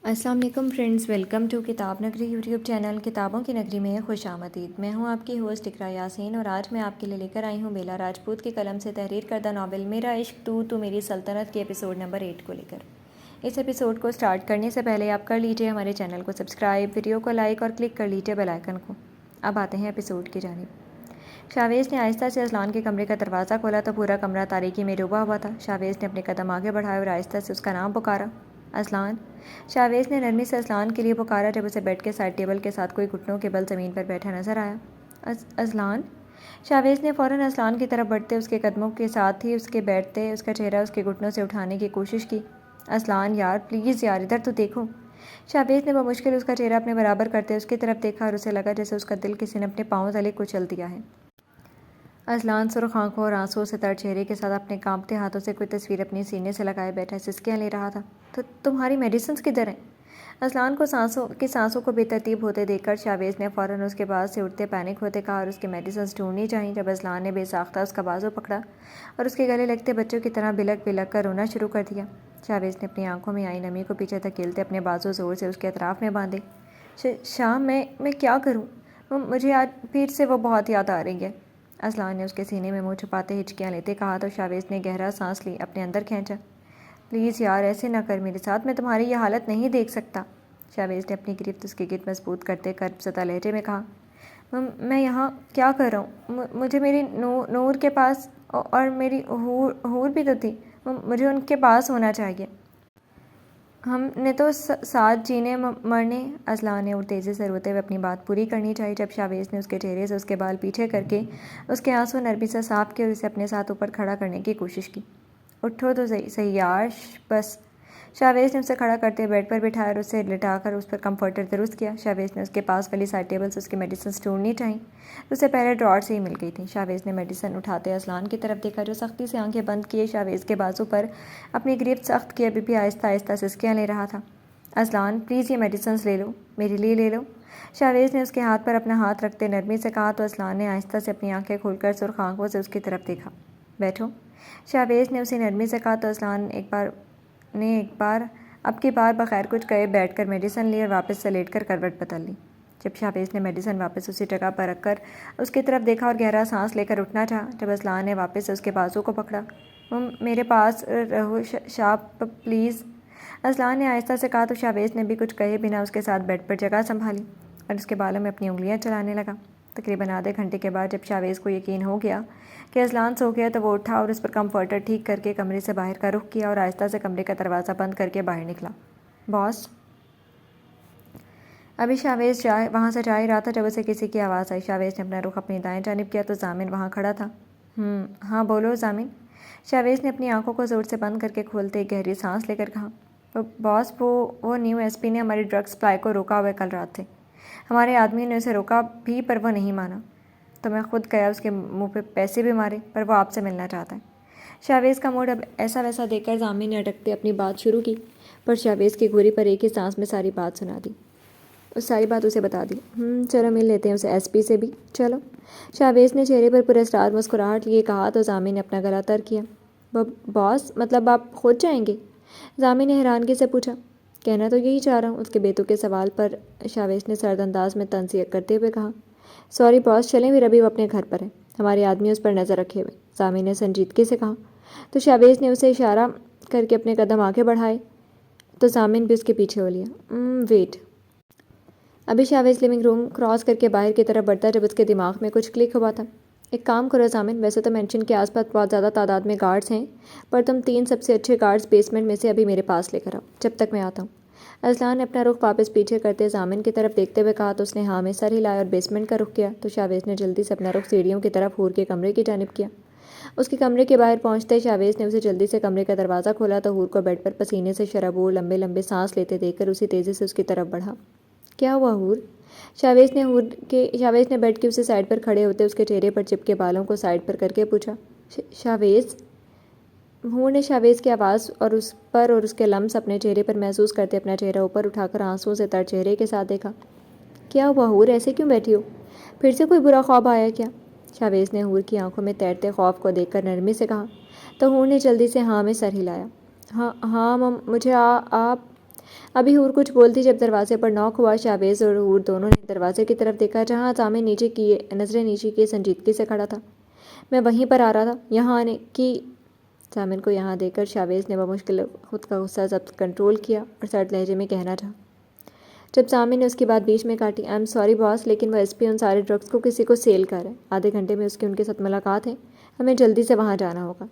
السلام علیکم friends, welcome to کتاب نگری یوٹیوب چینل کتابوں کی نگری میں خوش آمدید۔ میں ہوں آپ کی ہوسٹ اقرا یاسین اور آج میں آپ کے لیے لے کر آئی ہوں بیلا راجپوت کی قلم سے تحریر کردہ ناول میرا عشق تو میری سلطنت کے ایپیسوڈ نمبر 8 کو لے کر۔ اس ایپیسوڈ کو سٹارٹ کرنے سے پہلے آپ کر لیجئے ہمارے چینل کو سبسکرائب، ویڈیو کو لائک اور کلک کر لیجئے بیل آئیکن کو۔ اب آتے ہیں ایپیسوڈ کی جانب۔ شاویز نے آہستہ سے اذلان کے کمرے کا دروازہ کھولا تو پورا کمرہ تاریکی میں ڈوبا ہوا تھا۔ شاویز نے اپنے قدم آگے بڑھائے اور آہستہ سے اس کا نام پکارا، اذلان۔ شاویز نے نرمی سے اذلان کے لیے پکارا جب اسے بیڈ کے سائڈ ٹیبل کے ساتھ کوئی گھٹنوں کے بل زمین پر بیٹھا نظر آیا۔ اذلان۔ شاویز نے فوراً اذلان کی طرف بڑھتے اس کے قدموں کے ساتھ ہی اس کے بیٹھتے اس کا چہرہ اس کے گھٹنوں سے اٹھانے کی کوشش کی۔ اذلان، یار پلیز یار، ادھر تو دیکھو۔ شاویز نے بمشکل اس کا چہرہ اپنے برابر کرتے اس کی طرف دیکھا اور اسے لگا جیسے اس کا دل کسی نے اپنے پاؤں تلے کچل دیا ہے۔ اذلان سرخ آنکھوں اور آنسوؤں سے تر چہرے کے ساتھ اپنے کانپتے ہاتھوں سے کوئی تصویر اپنے سینے سے لگائے بیٹھا سسکیاں لے رہا تھا۔ تو تمہاری میڈیسنز کدھر ہیں؟ اذلان کو سانسوں کو بے ترتیب ہوتے دیکھ کر شاویز نے فوراً اس کے پاس سے اٹھتے پینک ہوتے کہا اور اس کی میڈیسنز ڈھونڈنی چاہییں جب اذلان نے بے ساختہ اس کا بازو پکڑا اور اس کے گلے لگتے بچوں کی طرح بلک بلک کر رونا شروع کر دیا۔ شاویز نے اپنی آنکھوں میں آئی نمی کو پیچھے دھکیلتے اپنے بازو زور سے اس کے اطراف میں باندھے۔ شاہ، میں کیا کروں؟ مجھے آج پھر سے وہ بہت یاد آ رہی ہے۔ اذلان نے اس کے سینے میں منہ چھپاتے ہچکیاں لیتے کہا تو شاویز نے گہرا سانس لی، اپنے اندر کھینچا۔ پلیز یار ایسے نہ کر میرے ساتھ، میں تمہاری یہ حالت نہیں دیکھ سکتا۔ شاویز نے اپنی گرفت اس کی گرد مضبوط کرتے کرب زدہ لہجے میں کہا، میں یہاں کیا کر رہا ہوں؟ مجھے میری نور کے پاس اور میری حور بھی تو تھی، مجھے ان کے پاس ہونا چاہیے۔ ہم نے تو ساتھ جینے مرنے۔ اذلان نے اور تیزی سے روتے ہوئے اپنی بات پوری کرنی چاہی جب شاویز نے اس کے چہرے سے اس کے بال پیچھے کر کے اس کے آنسو نرمی سے صاف کیے اور اسے اپنے ساتھ اوپر کھڑا کرنے کی کوشش کی۔ اٹھو تو صحیح یار، بس۔ شاویز نے اسے کھڑا کرتے بیڈ پر بٹھایا اور اسے لٹا کر اس پر کمفرٹر درست کیا۔ شاویز نے اس کے پاس والی سائڈ ٹیبل سے اس کی میڈیسنز ڈھونڈنی چاہییں تو اسے پہلے ڈراور سے ہی مل گئی تھیں۔ شاویز نے میڈیسن اٹھاتے اذلان کی طرف دیکھا جو سختی سے آنکھیں بند کیے شاویز کے بازو پر اپنی گرفت سخت کیے ابھی بھی آہستہ آہستہ سسکیاں لے رہا تھا۔ اذلان پلیز یہ میڈیسنز لے لو، میرے لیے لے لو۔ شاویز نے اس کے ہاتھ پر اپنا ہاتھ رکھتے نرمی سے کہا تو اذلان نے آہستہ سے اپنی آنکھیں کھول کر سرخ آنکھوں سے اس کی طرف دیکھا۔ بیٹھو، شاویز نے اسی نرمی سے کہا تو اذلان اب کی بار بغیر کچھ کہے بیٹھ کر میڈیسن لی اور واپس سے لیٹ کر کروٹ بدل لی۔ جب شاویز نے میڈیسن واپس اسی جگہ پر رکھ کر اس کی طرف دیکھا اور گہرا سانس لے کر اٹھنا چاہا جب اذلان نے واپس سے اس کے بازو کو پکڑا، میرے پاس رہو شاہ پلیز۔ اذلان نے آہستہ سے کہا تو شاویز نے بھی کچھ کہے بنا اس کے ساتھ بیڈ پر جگہ سنبھالی اور اس کے بالوں میں اپنی انگلیاں چلانے لگا۔ تقریباً آدھے گھنٹے کے بعد جب شاویز کو یقین ہو گیا کہ اذلان سو گیا تو وہ اٹھا اور اس پر کمفرٹر ٹھیک کر کے کمرے سے باہر کا رخ کیا اور آہستہ سے کمرے کا دروازہ بند کر کے باہر نکلا۔ باس۔ ابھی شاویز وہاں سے جا ہی رہا تھا جب اسے کسی کی آواز آئی۔ شاویز نے اپنا رخ اپنی دائیں جانب کیا تو ضامن وہاں کھڑا تھا۔ ہاں بولو ضامن۔ شاویز نے اپنی آنکھوں کو زور سے بند کر کے کھولتے ایک گہری سانس لے کر کہا، باس وہ نیو ایس پی نے ہماری ڈرگ سپلائی کو روکا ہوا ہے کل رات سے۔ ہمارے آدمیوں نے اسے روکا بھی پر وہ نہیں مانا، تو میں خود گیا اس کے منہ پہ پیسے بھی مارے پر وہ آپ سے ملنا چاہتا ہے۔ شاویز کا موڈ اب ایسا ویسا دیکھ کر ضامن نے اٹکتے اپنی بات شروع کی پر شاویز کی گوری پر ایک ہی سانس میں ساری بات سنا دی، ساری بات اسے بتا دی۔ چلو مل لیتے ہیں اسے ایس پی سے بھی، چلو۔ شاویز نے چہرے پر پراسرار مسکراہٹ لیے کہا تو ضامن نے اپنا گلا تر کیا۔ باس مطلب آپ خود جائیں گے؟ ضامن نے حیرانگی سے پوچھا۔ کہنا تو یہی چاہ رہا ہوں۔ اس کے بیتوقع سوال پر شاویز نے سرد انداز میں تنزیہ کرتے ہوئے کہا، سوری باس، چلیں پھر ابھی وہ اپنے گھر پر ہے، ہمارے آدمی اس پر نظر رکھے ہوئے، ضامن نے سنجیدگی سے کہا تو شاویز نے اسے اشارہ کر کے اپنے قدم آگے بڑھائے تو ضامن بھی اس کے پیچھے ہو لیا۔ ویٹ۔ ابھی شاویز لیونگ روم کراس کر کے باہر کی طرف بڑھتا جب اس کے دماغ میں کچھ کلک ہوا تھا۔ ایک کام کرو ضامن، ویسے تو مینشن کے آس پاس بہت زیادہ تعداد میں گارڈز ہیں پر تم 3 سب سے اچھے گارڈز بیسمنٹ میں سے ابھی میرے پاس لے کر آؤ جب تک میں آتا ہوں۔ اذلان نے اپنا رخ واپس پیچھے کرتے ضامن کی طرف دیکھتے ہوئے کہا تو اس نے ہاں میں سر ہلایا اور بیسمنٹ کا رخ کیا تو شاویز نے جلدی سے اپنا رخ سیڑھیوں کی طرف حور کے کمرے کی جانب کیا۔ اس کے کمرے کے باہر پہنچتے شاویز نے اسے جلدی سے کمرے کا دروازہ کھولا تو حور کو بیڈ پر پسینے سے شرابور لمبے لمبے سانس لیتے دیکھ کر اسی تیزی سے اس کی طرف بڑھا۔ کیا ہوا حور؟ شاویز نے بیڈ کی اسی سائڈ پر کھڑے ہوتے اس کے چہرے پر چپکے بالوں کو سائڈ پر کر کے پوچھا۔ شاویز۔ حور نے شاویز کی آواز اور اس پر اور اس کے لمس اپنے چہرے پر محسوس کرتے اپنا چہرہ اوپر اٹھا کر آنسوؤں سے تر چہرے کے ساتھ دیکھا۔ کیا ہوا حور، ایسے کیوں بیٹھی ہو؟ پھر سے کوئی برا خواب آیا کیا؟ شاویز نے حور کی آنکھوں میں تیرتے خوف کو دیکھ کر نرمی سے کہا تو حور نے جلدی سے ہاں میں سر ہلایا۔ ہاں مجھے آپ ابھی حور کچھ بولتی جب دروازے پر نوک ہوا۔ شاہویز اور حور دونوں نے دروازے کی طرف دیکھا جہاں ضامن نظریں نیچے کیے سنجیدگی سے کھڑا تھا۔ میں وہیں پر آ رہا تھا، یہاں آنے کی۔ ضامن کو یہاں دیکھ کر شاہویز نے بمشکل خود کا غصہ ضبط کنٹرول کیا اور سرد لہجے میں کہنا چاہا۔ جب ضامن نے اس کی بات بیچ میں کاٹی، آئی ایم سوری باس، لیکن وہ ایس پی ان سارے ڈرگس کو کسی کو سیل کر رہا ہے۔ آدھے گھنٹے میں ان کے ساتھ ملاقات ہے، ہمیں جلدی سے وہاں جانا ہوگا۔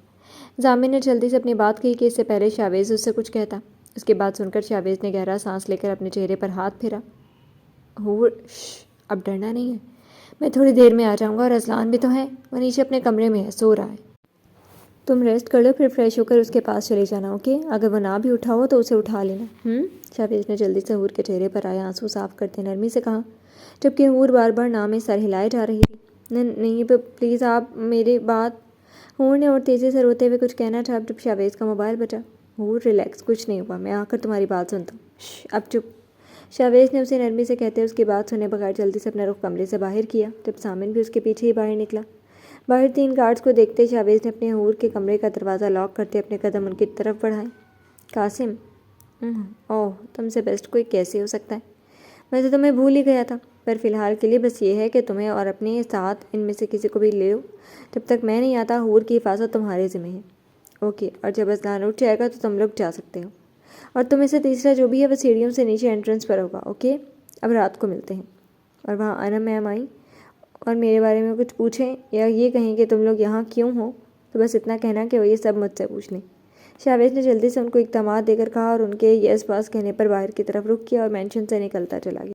ضامن نے جلدی سے اپنی بات کہی کہ اس سے پہلے شاہویز اس سے کچھ کہتا۔ اس کی بات سن کر شاہویز نے گہرا سانس لے کر اپنے چہرے پر ہاتھ پھیرا۔ حور، اب ڈرنا نہیں ہے، میں تھوڑی دیر میں آ جاؤں گا، اور اذلان بھی تو ہے، وہ نیچے اپنے کمرے میں ہے، سو رہا ہے۔ تم ریسٹ کر لو، پھر فریش ہو کر اس کے پاس چلے جانا، اوکے؟ اگر وہ نہ بھی اٹھا ہو تو اسے اٹھا لینا۔ شاہویز نے جلدی سے حور کے چہرے پر آئے آنسو صاف کرتے نرمی سے کہا، جبکہ حور بار بار نام میں سر ہلائے جا رہی تھی۔ نہیں پلیز آپ میری بات۔ حور نے اور تیزی سے روتے ہوئے کچھ کہنا چاہا جب شاہویز کا موبائل بجا۔ حور ریلیکس، کچھ نہیں ہوا، میں آ کر تمہاری بات سنتا ہوں۔ اب چپ۔ شاہویز نے اسے نرمی سے کہتے اس کی بات سنے بغیر جلدی سے اپنا رخ کمرے سے باہر کیا، جب ضامن بھی اس کے پیچھے ہی باہر نکلا۔ باہر 3 گارڈز کو دیکھتے شاہویز نے اپنے حور کے کمرے کا دروازہ لاک کرتے اپنے قدم ان کی طرف بڑھائے۔ قاسم، اوہ، تم سے بیسٹ کوئی کیسے ہو سکتا ہے؟ میں تو تمہیں بھول ہی گیا تھا، پر فی الحال کے لیے بس یہ ہے کہ تمہیں اور اپنے ساتھ ان میں سے کسی کو بھی لے لو۔ جب تک میں نہیں آتا حور کی حفاظت تمہارے ذمہ ہے، اوکے؟ اور جب اذلان اٹھ جائے گا تو تم لوگ جا سکتے ہو، اور تم میں سے تیسرا جو بھی ہے وہ سیڑھیوں سے نیچے انٹرنس پر ہوگا، اوکے؟ اب رات کو ملتے ہیں۔ اور وہاں آنا میم آئی اور میرے بارے میں کچھ پوچھیں یا یہ کہیں کہ تم لوگ یہاں کیوں ہو تو بس اتنا کہنا کہ وہ یہ سب مجھ سے پوچھ لیں۔ شاہویز نے جلدی سے ان کو اقدامات دے کر کہا اور ان کے یس باس کہنے پر باہر کی طرف رخ کیا اور مینشن سے نکلتا چلا گیا۔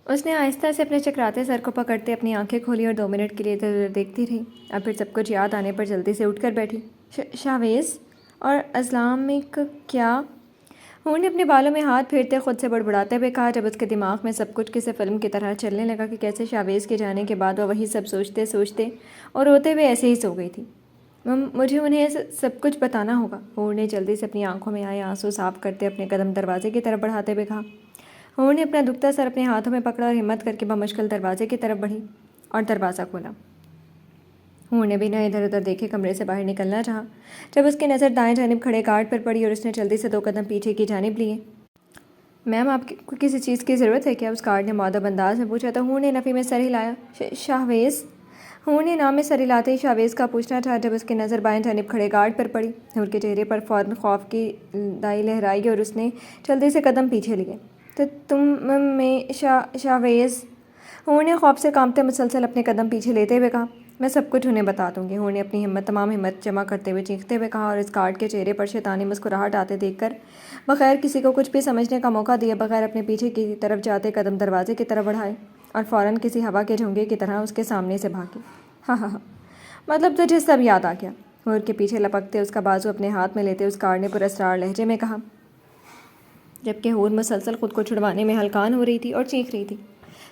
اس نے آہستہ سے اپنے چکراتے سر کو پکڑتے اپنی آنکھیں کھولی اور 2 منٹ کے لیے ادھر ادھر دیکھتی رہی۔ اب پھر سب کچھ یاد آنے پر جلدی سے اٹھ کر بیٹھی۔ شاہویز اور اسلامک کیا؟ حور نے اپنے بالوں میں ہاتھ پھیرتے خود سے بڑبڑاتے ہوئے کہا، جب اس کے دماغ میں سب کچھ کسی فلم کی طرح چلنے لگا کہ کیسے شاہویز کے جانے کے بعد وہ وہی سب سوچتے اور روتے ہوئے ایسے ہی سو گئی تھی۔ مجھے انہیں سب کچھ بتانا ہوگا۔ حور نے جلدی سے اپنی آنکھوں میں آئے آنسو صاف کرتے اپنے قدم دروازے کی طرف بڑھاتے ہوئے کہا۔ حور نے اپنا دکھتا سر اپنے ہاتھوں میں پکڑا اور ہمت کر کے بمشکل دروازے کی طرف بڑھی اور دروازہ کھولا۔ حور نے بنا ادھر ادھر دیکھے کمرے سے باہر نکلنا چاہا، جب اس کی نظر دائیں جانب کھڑے گارڈ پر پڑی اور اس نے جلدی سے 2 قدم پیچھے کی جانب لیے۔ میم، آپ کو کسی چیز کی ضرورت ہے کیا؟ اس گارڈ نے مؤدب انداز میں پوچھا تو حور نے نفی میں سر ہلایا۔ شاہویز؟ حور نے نام میں سر ہلاتے ہی شاہویز کا پوچھنا چاہا، جب اس کی نظر بائیں جانب کھڑے گارڈ پر پڑی۔ حور کے چہرے پر فوراً خوف کی دائی لہرائی اور اس نے جلدی سے قدم پیچھے لیے۔ تو تم میں شاہویز؟ حور نے خوف سے کانپتے مسلسل اپنے قدم پیچھے لیتے ہوئے کہا، میں سب کچھ انہیں بتا دوں گی۔ حور نے اپنی تمام ہمت جمع کرتے ہوئے چیختے ہوئے کہا اور اس گارڈ کے چہرے پر شیطانی مسکراہٹ آتے دیکھ کر بغیر کسی کو کچھ بھی سمجھنے کا موقع دیے بغیر اپنے پیچھے کی طرف جاتے قدم دروازے کی طرف بڑھائے اور فوراً کسی ہوا کے جھونکے کی طرح اس کے سامنے سے بھاگی۔ ہاں، مطلب تجھے سب یاد آ گیا؟ حور کے پیچھے لپکتے اس کا بازو اپنے ہاتھ میں لیتے اس گارڈ نے پراسرار لہجے میں کہا، جبکہ حور مسلسل خود کو چھڑوانے میں ہلکان ہو رہی تھی اور چیخ رہی تھی،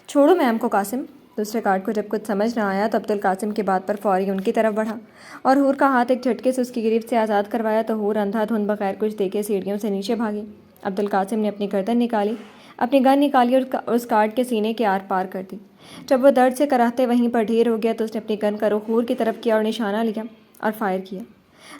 چھوڑو میم کو قاسم۔ دوسرے گارڈ کو جب کچھ سمجھ نہ آیا تو عبدالقاسم کی بات پر فوری ان کی طرف بڑھا اور حور کا ہاتھ ایک جھٹکے سے اس کی گرفت سے آزاد کروایا تو حور اندھا دھند بغیر کچھ دیکھے سیڑھیوں سے نیچے بھاگی۔ عبدالقاسم نے اپنی گردن نکالی، اپنی گن نکالی اور اس گارڈ کے سینے کے آر پار کر دی۔ جب وہ درد سے کراہتے وہیں پر ڈھیر ہو گیا تو اس نے اپنی گن کا رخ حور کی طرف کیا اور نشانہ لیا اور فائر کیا۔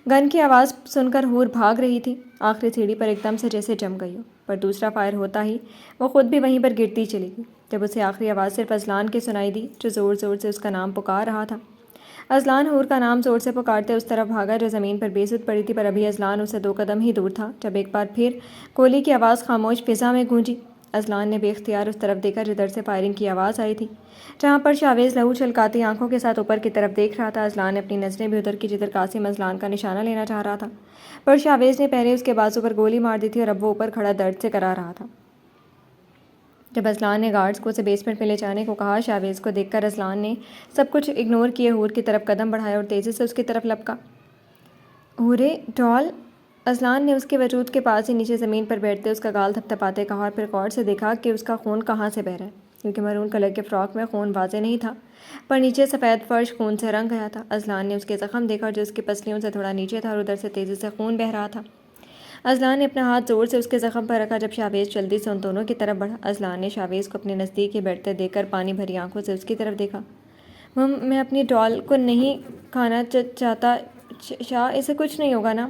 گن کی آواز سن کر حور بھاگ رہی تھی، آخری سیڑھی پر ایک دم سے جیسے جم گئی ہو، پر دوسرا فائر ہوتا ہی وہ خود بھی وہیں پر گرتی چلی گئی۔ جب اسے آخری آواز صرف اذلان کی سنائی دی جو زور زور سے اس کا نام پکار رہا تھا۔ اذلان حور کا نام زور سے پکارتے اس طرف بھاگا جو زمین پر بے سود پڑی تھی، پر ابھی اذلان اسے 2 قدم ہی دور تھا جب ایک بار پھر گولی کی آواز خاموش فضا میں گونجی۔ اذلان نے بے اختیار اس طرف دیکھا جدھر سے فائرنگ کی آواز آئی تھی، جہاں پر شاہویز لہو چھلکاتی آنکھوں کے ساتھ اوپر کی طرف دیکھ رہا تھا۔ اذلان نے اپنی نظریں بھی ادھر کی جدھر قاسم اذلان کا نشانہ لینا چاہ رہا تھا، پر شاہویز نے پہلے اس کے بازو پر گولی مار دی تھی اور اب وہ اوپر کھڑا درد سے کرا رہا تھا۔ جب اذلان نے گارڈز کو اسے بیسمنٹ میں لے جانے کو کہا، شاہویز کو دیکھ کر اذلان نے سب کچھ اگنور کیے حور کی طرف قدم بڑھائے اور تیزی سے اس کی طرف لپکا۔ حورے ڈال! اذلان نے اس کے وجود کے پاس ہی نیچے زمین پر بیٹھتے اس کا گال تھپتھپاتے کہا اور پھر غور سے دیکھا کہ اس کا خون کہاں سے بہہ رہا ہے، کیونکہ مرون کلر کے فراک میں خون واضح نہیں تھا، پر نیچے سفید فرش خون سے رنگ گیا تھا۔ اذلان نے اس کے زخم دیکھا جو اس کی پسلیوں سے تھوڑا نیچے تھا اور ادھر سے تیزی سے خون بہہ رہا تھا۔ اذلان نے اپنا ہاتھ زور سے اس کے زخم پر رکھا جب شاہویز جلدی سے ان دونوں کی طرف بڑھا۔ اذلان نے شاہویز کو اپنے نزدیک ہی بیٹھتے دیکھ کر پانی بھری آنکھوں سے اس کی طرف دیکھا۔ میں اپنی ڈال کو نہیں کھانا چاہتا شاہ، اسے کچھ نہیں ہوگا نا؟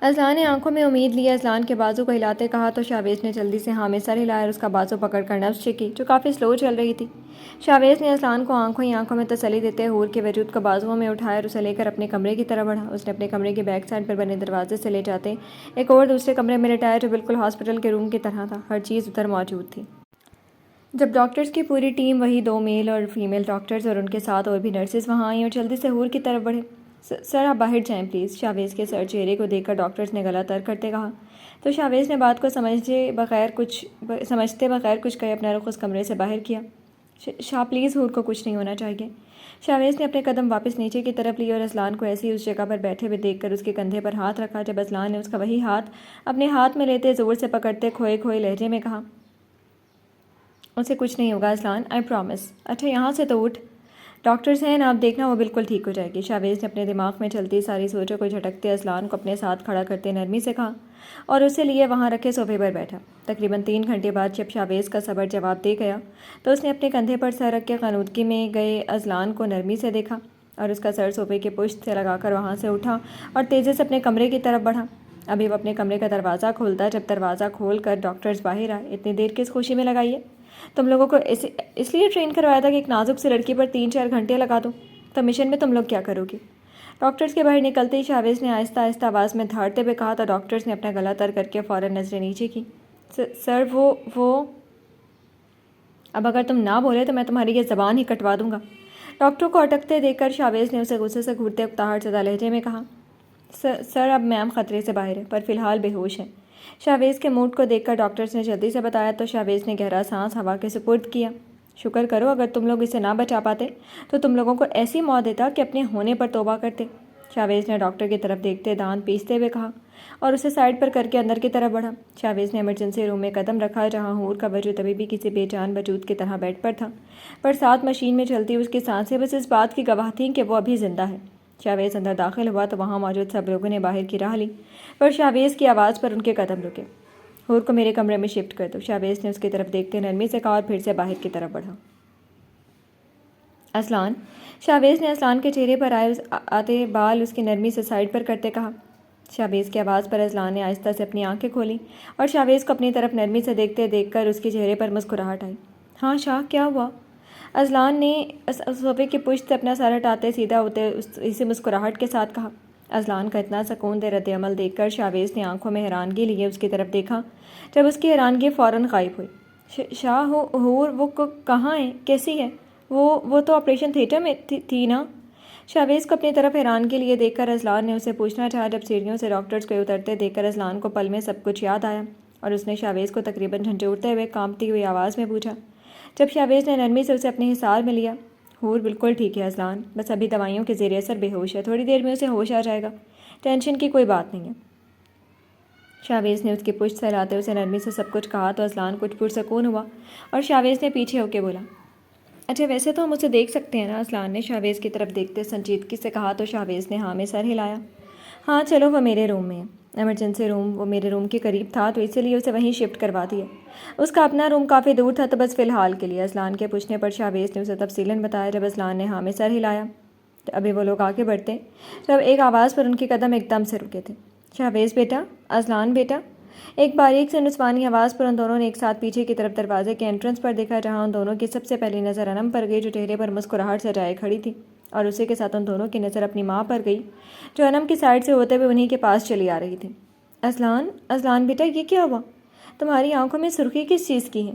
اذلان نے آنکھوں میں امید لی۔ اذلان کے بازو کو ہلاتے کہا تو شاویز نے جلدی سے ہاں میں سر ہلایا اور اس کا بازو پکڑ کر نبض چیکی جو کافی سلو چل رہی تھی۔ شاویز نے اذلان کو آنکھوں ہی آنکھوں میں تسلی دیتے حور کے وجود کو بازوؤں میں اٹھایا اور اسے لے کر اپنے کمرے کی طرف بڑھا۔ اس نے اپنے کمرے کی بیک سائڈ پر بنے دروازے سے لے جاتے ایک اور دوسرے کمرے میں لٹایا جو بالکل ہاسپٹل کے روم کی طرح تھا، ہر چیز ادھر موجود تھی۔ جب ڈاکٹرز کی پوری ٹیم، وہی 2 میل اور فیمیل ڈاکٹرز اور ان کے ساتھ اور بھی نرسز وہاں آئیں اور جلدی سے حور کی طرف بڑھے۔ سر آپ باہر جائیں پلیز، شاویز کے سر چہرے کو دیکھ کر ڈاکٹرز نے گلا تر کرتے کہا تو شاویز نے بات کو سمجھتے بغیر کچھ کہے اپنا رخ اس کمرے سے باہر کیا۔ شاہ پلیز، حور کو کچھ نہیں ہونا چاہیے۔ شاویز نے اپنے قدم واپس نیچے کی طرف لیے اور اذلان کو ایسے ہی اس جگہ پر بیٹھے ہوئے دیکھ کر اس کے کندھے پر ہاتھ رکھا۔ جب اذلان نے اس کا وہی ہاتھ اپنے ہاتھ میں لیتے زور سے پکڑتے کھوئے کھوئے لہجے میں کہا اسے کچھ نہیں ہوگا اذلان، آئی پرومس۔ اچھا یہاں سے تو اٹھ، ڈاکٹرز ہیں نا، آپ دیکھنا وہ بالکل ٹھیک ہو جائے گی۔ شاویز نے اپنے دماغ میں چلتی ساری سوچوں کو جھٹکتے اذلان کو اپنے ساتھ کھڑا کرتے نرمی سے کہا اور اسے لیے وہاں رکھے صوفے پر بیٹھا۔ تقریباً 3 گھنٹے بعد جب شاویز کا صبر جواب دے گیا تو اس نے اپنے کندھے پر سر رکھ کے غنودگی میں گئے اذلان کو نرمی سے دیکھا اور اس کا سر صوفے کے پشت سے لگا کر وہاں سے اٹھا اور تیزی سے اپنے کمرے کی طرف بڑھا۔ ابھی وہ اپنے کمرے کا دروازہ کھولتا جب دروازہ کھول کر ڈاکٹرز باہر آئے۔ اتنی دیر کس خوشی میں لگائی ہے؟ تم لوگوں کو اس لیے ٹرین کروایا تھا کہ ایک نازک سی لڑکی پر 3-4 گھنٹے لگا دو، تو مشن میں تم لوگ کیا کرو گی؟ ڈاکٹرز کے باہر نکلتے ہی شاویز نے آہستہ آہستہ آواز میں دھاڑتے ہوئے کہا تو ڈاکٹرز نے اپنا گلا تر کر کے فوراً نظریں نیچے کی۔ سر وہ اب اگر تم نہ بولے تو میں تمہاری یہ زبان ہی کٹوا دوں گا۔ ڈاکٹر کو اٹکتے دیکھ کر شاویز نے اسے غصے سے گھورتے اکتاہٹ زدہ لہجے میں کہا سر اب میم خطرے سے باہر ہے پر فی الحال بے ہوش ہے۔ شاویز کے موڈ کو دیکھ کر ڈاکٹرز نے جلدی سے بتایا تو شاویز نے گہرا سانس ہوا کے سپرد کیا۔ شکر کرو، اگر تم لوگ اسے نہ بچا پاتے تو تم لوگوں کو ایسی موت دیتا کہ اپنے ہونے پر توبہ کرتے۔ شاویز نے ڈاکٹر کی طرف دیکھتے دانت پیستے ہوئے کہا اور اسے سائڈ پر کر کے اندر کی طرف بڑھا۔ شاویز نے ایمرجنسی روم میں قدم رکھا جہاں حور کا وجود ابھی بھی کسی بے جان وجود کی طرح بیڈ پر تھا، پر ساتھ مشین میں چلتی اس کی سانسیں بس اس بات کی گواہ تھیں کہ وہ ابھی زندہ ہے۔ شاویز اندر داخل ہوا تو وہاں موجود سب لوگوں نے باہر کی راہ لی، پر شاویز کی آواز پر ان کے قدم رکے۔ حور کو میرے کمرے میں شفٹ کر دو، شاویز نے اس کی طرف دیکھتے نرمی سے کہا اور پھر سے باہر کی طرف بڑھا۔ اذلان، شاویز نے اذلان کے چہرے پر آتے بال اس کی نرمی سے سائڈ پر کرتے کہا۔ شاویز کی آواز پر اذلان نے آہستہ سے اپنی آنکھیں کھولیں اور شاویز کو اپنی طرف نرمی سے دیکھ کر اس کے چہرے پر مسکراہٹ آئی۔ ہاں شاہ، کیا ہوا؟ اذلان نے صوفے کی پشت سے اپنا سر ہٹاتے سیدھا ہوتے اسی مسکراہٹ کے ساتھ کہا۔ اذلان کا اتنا سکون دہ رد عمل دیکھ کر شاویز نے آنکھوں میں حیرانگی لیے اس کی طرف دیکھا۔ جب اس کی حیرانگی فوراً غائب ہوئی۔ شاہ، حور وہ کہاں ہے؟ کیسی ہے؟ وہ تو آپریشن تھیٹر میں تھی نا؟ شاویز کو اپنی طرف حیرانگی لیے دیکھ کر اذلان نے اسے پوچھنا چاہا۔ جب سیڑھیوں سے ڈاکٹرز کو اترتے دیکھ کر اذلان کو پل میں سب کچھ یاد آیا اور اس نے شاویز کو تقریباً جھنجھوڑتے ہوئے کانپتی ہوئی آواز میں پوچھا۔ جب شاویز نے نرمی سے اسے اپنے حصار میں لیا، حور بالکل ٹھیک ہے اذلان، بس ابھی دوائیوں کے زیر اثر بے ہوش ہے، تھوڑی دیر میں اسے ہوش آ جائے گا، ٹینشن کی کوئی بات نہیں ہے۔ شاویز نے اس کی پشت سے ہلاتے اسے نرمی سے سب کچھ کہا تو اذلان کچھ پرسکون ہوا اور شاویز نے پیچھے ہو کے بولا اچھا ویسے تو ہم اسے دیکھ سکتے ہیں نا؟ اذلان نے شاویز کی طرف دیکھتے سنجیدگی سے کہا تو شاویز نے ہاں میں سر ہلایا۔ ہاں چلو، وہ میرے روم میں ہے، ایمرجنسی روم وہ میرے روم کے قریب تھا تو اسی لیے اسے وہیں شفٹ کروا دیا۔ اس کا اپنا روم کافی دور تھا تو بس فی الحال کے لیے۔ اذلان کے پوچھنے پر شاویز نے اسے تفصیلاً بتایا۔ جب اذلان نے ہاں میں سر ہلایا تو ابھی وہ لوگ آگے بڑھتے جب ایک آواز پر ان کے قدم ایک دم سے رکے تھے۔ شاویز بیٹا، اذلان بیٹا، ایک باریک سے نسوانی آواز پر ان دونوں نے ایک ساتھ پیچھے کی طرف دروازے کے انٹرنس پر دیکھا جہاں ان دونوں کی سب سے پہلی نظر انم پر گئی جو چہرے پر مسکراہٹ سجائے کھڑی تھی، اور اسی کے ساتھ ان دونوں کی نظر اپنی ماں پر گئی جو انم کی سائڈ سے ہوتے ہوئے انہی کے پاس چلی آ رہی تھی۔ اذلان بیٹا، یہ کیا ہوا؟ تمہاری آنکھوں میں سرخی کس چیز کی ہے؟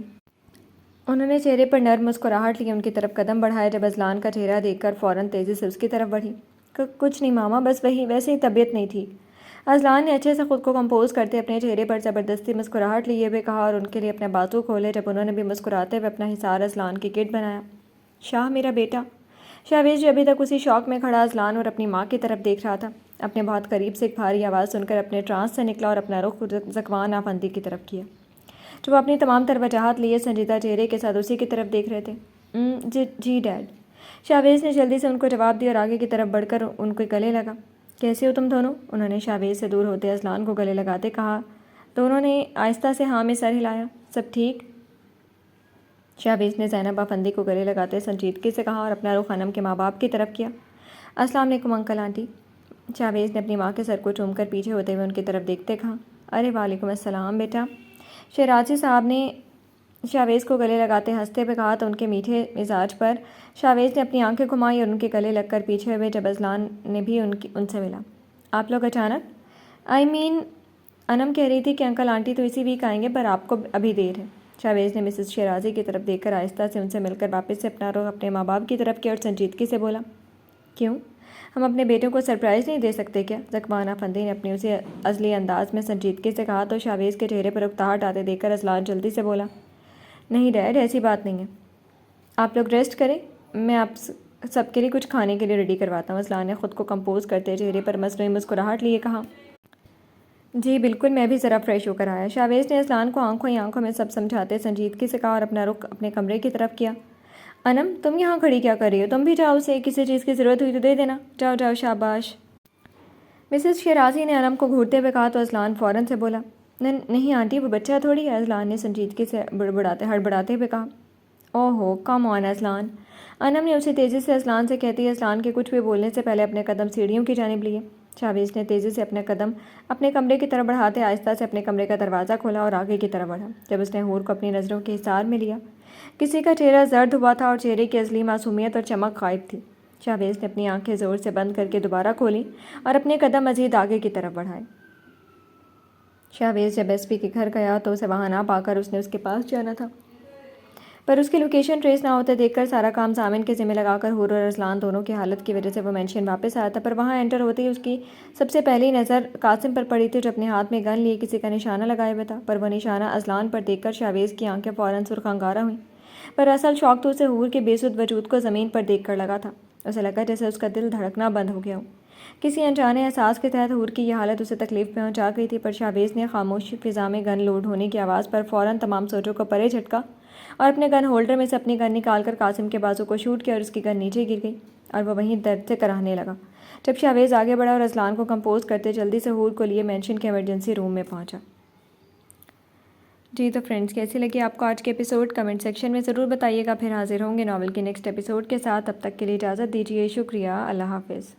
انہوں نے چہرے پر نرم مسکراہٹ لی ان کی طرف قدم بڑھایا۔ جب اذلان کا چہرہ دیکھ کر فوراً تیزی سے اس کی طرف بڑھی۔ کچھ نہیں ماما، بس ویسے ہی طبیعت نہیں ٹھیک۔ اذلان نے اچھے سے خود کو کمپوز کرتے اپنے چہرے پر زبردستی مسکراہٹ لیے ہوئے کہا اور ان کے لیے اپنے بازو کھولے۔ جب انہوں نے بھی مسکراتے ہوئے اپنا حصار اذلان کی گرد بنایا۔ شاہ میرا بیٹا۔ شاویز جو ابھی تک اسی شوق میں کھڑا اذلان اور اپنی ماں کی طرف دیکھ رہا تھا، اپنے بہت قریب سے ایک بھاری آواز سن کر اپنے ٹرانس سے نکلا اور اپنا رخ ذکوان آفندی کی طرف کیا جو وہ اپنی تمام تر وجاہت لیے سنجیدہ چہرے کے ساتھ اسی کی طرف دیکھ رہے تھے۔ جی ڈیڈ۔ شاویز نے جلدی سے ان کو جواب دیا اور آگے کی طرف بڑھ کر ان کو گلے لگا۔ کیسے ہو تم دونوں؟ انہوں نے شاویز سے دور ہوتے اذلان کو گلے لگاتے کہا۔ دونوں نے آہستہ سے ہاں میں سر ہلایا۔ سب ٹھیک؟ شاویز نے زینب آفندی کو گلے لگاتے سنجیدگی سے کہا اور اپنا رخ انم کے ماں باپ کی طرف کیا۔ السلام علیکم انکل آنٹی۔ شاویز نے اپنی ماں کے سر کو چوم کر پیچھے ہوتے ہوئے ان کی طرف دیکھتے کہا، ارے وعلیکم السلام بیٹا۔ شیرازی صاحب نے شاویز کو گلے لگاتے ہنستے ہوئے کہا تو ان کے میٹھے مزاج پر شاویز نے اپنی آنکھیں گھمائی اور ان کے گلے لگ کر پیچھے ہوئے جب اذلان نے بھی ان سے ملا۔ آپ لوگ اچانک؟ انم کہہ رہی تھی کہ انکل آنٹی تو اسی ویک آئیں گے پر آپ کو ابھی دیر ہے۔ شاویز نے مسز شیرازی کی طرف دیکھ کر آہستہ سے ان سے مل کر واپس سے اپنا رخ اپنے ماں باپ کی طرف کیا اور سنجیدگی سے بولا، کیوں؟ ہم اپنے بیٹوں کو سرپرائز نہیں دے سکتے کیا؟ ذکوان افندی نے اپنے اسی ازلی انداز میں سنجیدگی سے کہا تو شاویز کے چہرے پر اکتاہٹ آتے دیکھ کر اذلان جلدی سے بولا، نہیں ڈیڈ ایسی بات نہیں ہے، آپ لوگ ریسٹ کریں، میں آپ سب کے لیے کچھ کھانے کے لیے ریڈی کرواتا ہوں۔ اذلان نے خود کو کمپوز کرتے چہرے پر مصنوعی مسکراہٹ لیے کہا، جی بالکل، میں بھی ذرا فریش ہو کر آیا۔ شاویز نے اذلان کو آنکھوں ہی آنکھوں میں سب سمجھاتے سنجیدگی سے کہا اور اپنا رخ اپنے کمرے کی طرف کیا۔ انم تم یہاں کھڑی کیا کر رہی ہو؟ تم بھی جاؤ، اسے کسی چیز کی ضرورت ہوئی تو دے دینا، جاؤ جاؤ شاباش۔ مسز شیرازی نے انم کو گھورتے ہوئے کہا تو اذلان فوراً سے بولا، نہیں آنٹی وہ بچہ تھوڑی ہے۔ اذلان نے سنجیدگی سے ہڑبڑاتے ہوئے کہا، اوہ ہو کم آن اذلان۔ انم نے اسے تیزی سے اذلان سے کہتی اذلان کے کچھ بھی بولنے سے پہلے اپنے قدم سیڑھیوں کی جانب لیے۔ شاویز نے تیزی سے اپنے قدم اپنے کمرے کی طرف بڑھاتے آہستہ سے اپنے کمرے کا دروازہ کھولا اور آگے کی طرف بڑھا۔ جب اس نے حور کو اپنی نظروں کے حصار میں لیا، کسی کا چہرہ زرد ہوا تھا اور چہرے کی ازلی معصومیت اور چمک غائب تھی۔ شاویز نے اپنی آنکھیں زور سے بند کر کے دوبارہ کھولیں اور اپنے قدم مزید آگے کی طرف بڑھائے۔ شاویز جب ایس پی کے گھر گیا تو اسے وہاں نہ پا کر اس نے اس کے پاس جانا تھا، پر اس کی لوکیشن ٹریس نہ ہوتے دیکھ کر سارا کام ضامن کے ذمہ لگا کر حور اور اذلان دونوں کی حالت کی وجہ سے وہ مینشن واپس آیا تھا، پر وہاں انٹر ہوتے ہی اس کی سب سے پہلی نظر قاسم پر پڑی تھی جو اپنے ہاتھ میں گن لیے کسی کا نشانہ لگائے ہوئے تھا، پر وہ نشانہ اذلان پر دیکھ کر شاویز کی آنکھیں فوراً سرخ انگارہ ہوئیں، پر اصل شوق تو اسے حور کے بے سود وجود کو زمین پر دیکھ کر لگا تھا۔ اسے لگا جیسے اس کا دل دھڑکنا بند ہو گیا ہو۔ کسی انجانے احساس کے تحت حور کی یہ حالت اسے تکلیف پہنچا گئی تھی، پر شاویز نے خاموش فضا میں گن لوڈ ہونے کی آواز پر فوراً تمام سوچوں کو پرے جھٹکا اور اپنے گن ہولڈر میں سے اپنی گن نکال کر قاسم کے بازو کو شوٹ کیا اور اس کی گن نیچے گر گئی اور وہ وہیں درد سے کراہنے لگا۔ جب شاویز آگے بڑھا اور اذلان کو کمپوز کرتے جلدی سے حور کو لیے مینشن کے ایمرجنسی روم میں پہنچا۔ جی تو فرینڈز، کیسی لگی آپ کو آج کے ایپیسوڈ؟ کمنٹ سیکشن میں ضرور بتائیے گا۔ پھر حاضر ہوں گے ناول کے نیکسٹ ایپیسوڈ کے ساتھ، تب تک کے لیے اجازت دیجیے۔ شکریہ، اللہ حافظ۔